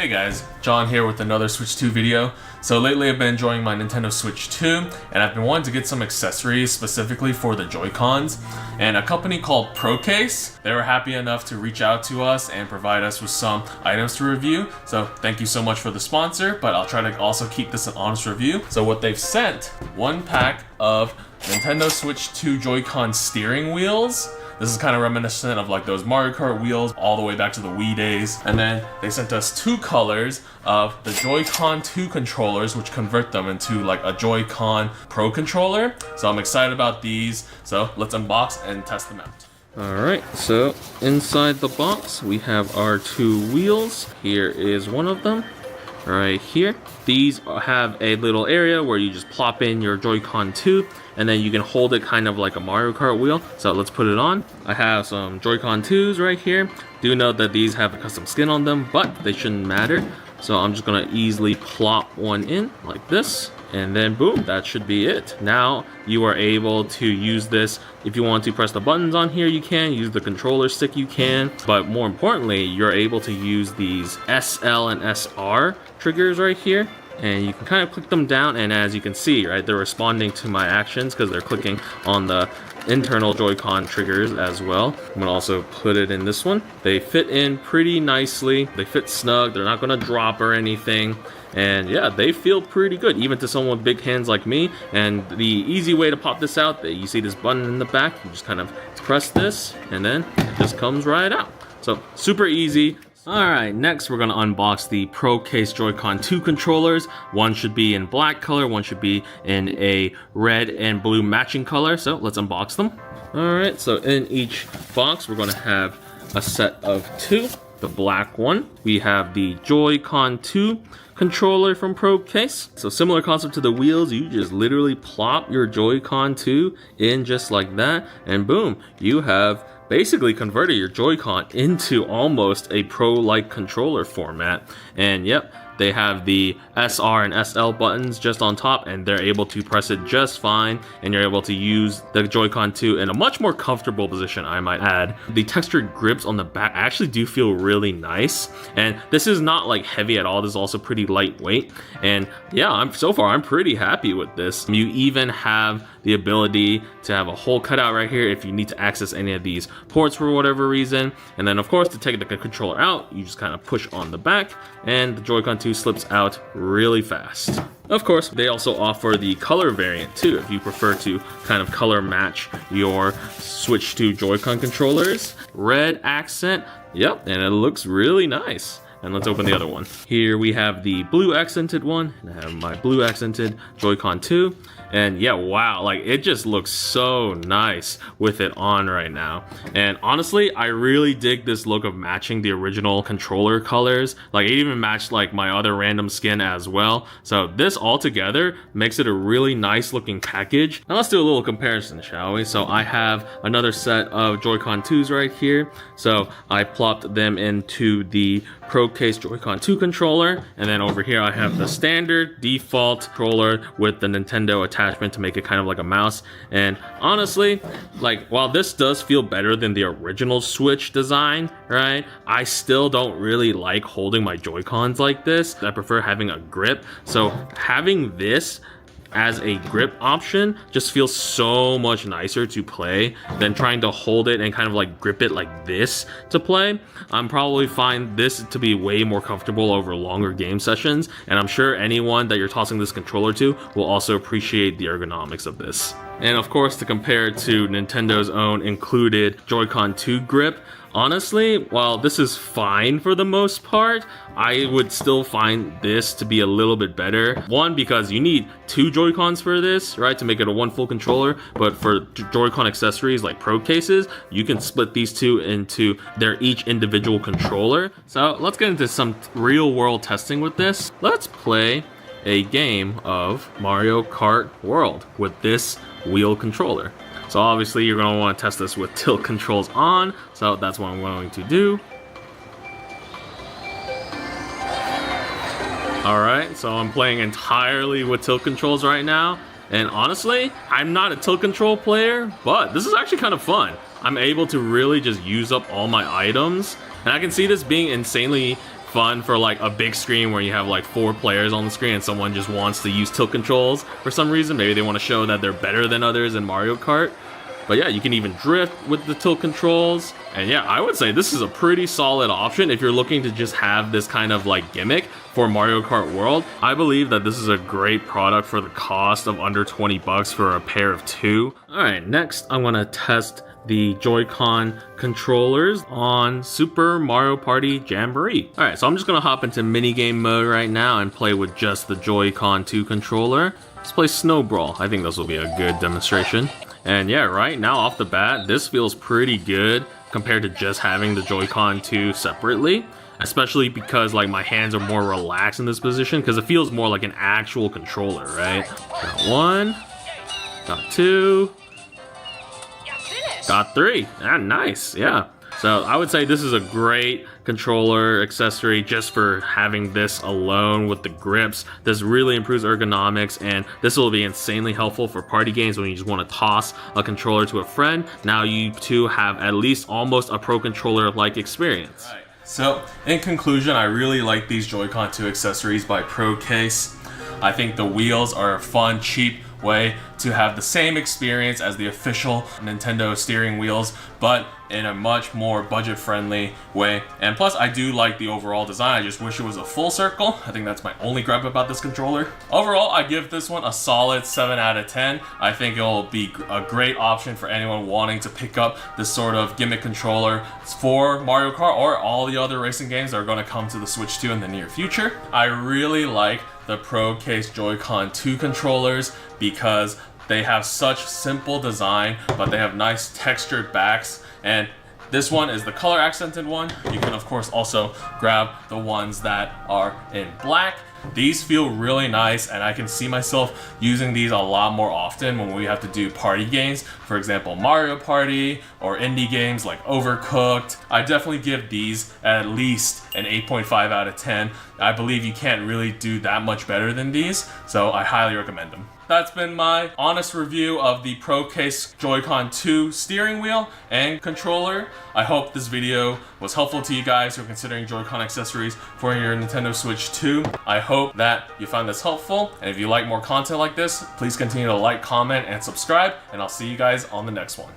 Hey guys, John here with another Switch 2 video. So lately I've been enjoying my Nintendo Switch 2 and I've been wanting to get some accessories specifically for the Joy-Cons. And a company called ProCase, they were happy enough to reach out to us and provide us with some items to review. So thank you so much for the sponsor, but I'll try to also keep this an honest review. So what they've sent, one pack of Nintendo Switch 2 Joy-Con steering wheels. This is kind of reminiscent of like those Mario Kart wheels all the way back to the Wii days. And then they sent us two colors of the Joy-Con 2 controllers, which convert them into like a Joy-Con Pro controller. So I'm excited about these. So let's unbox and test them out. Alright, so inside the box we have our two wheels. Here is one of them. Right here. These have a little area where you just plop in your Joy-Con 2 and then you can hold it kind of like a Mario Kart wheel. So let's put it on. I have some Joy-Con 2s right here. Do note that these have a custom skin on them, but they shouldn't matter. So I'm just gonna easily plop one in like this. And then boom, that should be it. Now you are able to use this. If you want to press the buttons on here, you can. Use the controller stick, you can. But more importantly, you're able to use these SL and SR triggers right here. And you can kind of click them down, and as you can see, right, they're responding to my actions because they're clicking on the internal Joy-Con triggers as well. I'm gonna also put it in this one. They fit in pretty nicely. They fit snug. They're not gonna drop or anything. And yeah, they feel pretty good, even to someone with big hands like me. And the easy way to pop this out, you see this button in the back, you just kind of press this, and then it just comes right out. So super easy. Alright, next we're going to unbox the ProCase Joy-Con 2 controllers. One should be in black color, one should be in a red and blue matching color. So let's unbox them. Alright, so in each box we're going to have a set of two. The black one, we have the Joy-Con 2 controller from ProCase. So similar concept to the wheels, you just literally plop your Joy-Con 2 in just like that, and boom, you have basically converted your Joy-Con into almost a Pro-like controller format. And yep, they have the SR and SL buttons just on top, and they're able to press it just fine, and you're able to use the Joy-Con 2 in a much more comfortable position, I might add. The textured grips on the back actually do feel really nice, and this is not like heavy at all. This is also pretty lightweight, and yeah, so far I'm pretty happy with this. You even have the ability to have a hole cut out right here if you need to access any of these ports for whatever reason. And then of course, to take the controller out, you just kind of push on the back and the Joy-Con 2 slips out really fast. Of course, they also offer the color variant too, if you prefer to kind of color match your Switch 2 Joy-Con controllers. Red accent, yep, and it looks really nice. And let's open the other one. Here we have the blue accented one, and I have my blue accented Joy-Con 2. And yeah, wow, like it just looks so nice with it on right now. And honestly, I really dig this look of matching the original controller colors. Like it even matched like my other random skin as well. So this all together makes it a really nice looking package. Now let's do a little comparison, shall we? So I have another set of Joy-Con 2s right here. So I plopped them into the ProCase Joy-Con 2 controller, and then over here I have the standard default controller with the Nintendo attachment to make it kind of like a mouse. And honestly, like while this does feel better than the original Switch design, right, I still don't really like holding my Joy-Cons like this. I prefer having a grip. So having this as a grip option just feels so much nicer to play than trying to hold it and kind of like grip it like this to play. I'm probably find this to be way more comfortable over longer game sessions, and I'm sure anyone that you're tossing this controller to will also appreciate the ergonomics of this. And of course, to compare it to Nintendo's own included Joy-Con 2 grip, honestly, while this is fine for the most part, I would still find this to be a little bit better. One, because you need two Joy-Cons for this, right, to make it a one full controller. But for Joy-Con accessories like ProCases, you can split these two into their each individual controller. So let's get into some real world testing with this. Let's play a game of Mario Kart World with this wheel controller. So obviously you're going to want to test this with tilt controls on, so that's what I'm going to do. Alright, so I'm playing entirely with tilt controls right now, and honestly, I'm not a tilt control player, but this is actually kind of fun. I'm able to really just use up all my items, and I can see this being insanely fun for like a big screen where you have like 4 players on the screen and someone just wants to use tilt controls for some reason. Maybe they want to show that they're better than others in Mario Kart. But yeah, you can even drift with the tilt controls. And yeah, I would say this is a pretty solid option if you're looking to just have this kind of like gimmick for Mario Kart World. I believe that this is a great product for the cost of under 20 bucks for a pair of 2. All right, next I'm gonna test the Joy-Con controllers on Super Mario Party Jamboree. All right, so I'm just gonna hop into minigame mode right now and play with just the Joy-Con 2 controller. Let's play Snow Brawl. I think this will be a good demonstration. And yeah, right now off the bat, this feels pretty good compared to just having the Joy-Con 2 separately. Especially because like my hands are more relaxed in this position because it feels more like an actual controller, right? Got 1, got 2, got 3. Ah, nice, yeah. So I would say this is a great controller accessory just for having this alone with the grips. This really improves ergonomics, and this will be insanely helpful for party games when you just want to toss a controller to a friend. Now you two have at least almost a pro controller-like experience. Right. So in conclusion, I really like these Joy-Con 2 accessories by Procase. I think the wheels are a fun, cheap way to have the same experience as the official Nintendo steering wheels, but in a much more budget-friendly way. And plus, I do like the overall design. I just wish it was a full circle. I think that's my only gripe about this controller. Overall, I give this one a solid 7 out of 10. I think it'll be a great option for anyone wanting to pick up this sort of gimmick controller for Mario Kart or all the other racing games that are going to come to the Switch 2 in the near future. I really like the Procase Joy-Con 2 controllers because they have such simple design, but they have nice textured backs. And this one is the color accented one. You can of course also grab the ones that are in black. These feel really nice, and I can see myself using these a lot more often when we have to do party games. For example, Mario Party or indie games like Overcooked. I definitely give these at least an 8.5 out of 10. I believe you can't really do that much better than these, so I highly recommend them. That's been my honest review of the Procase Joy-Con 2 steering wheel and controller. I hope this video was helpful to you guys who are considering Joy-Con accessories for your Nintendo Switch 2. I hope that you found this helpful, and if you like more content like this, please continue to like, comment, and subscribe, and I'll see you guys on the next one.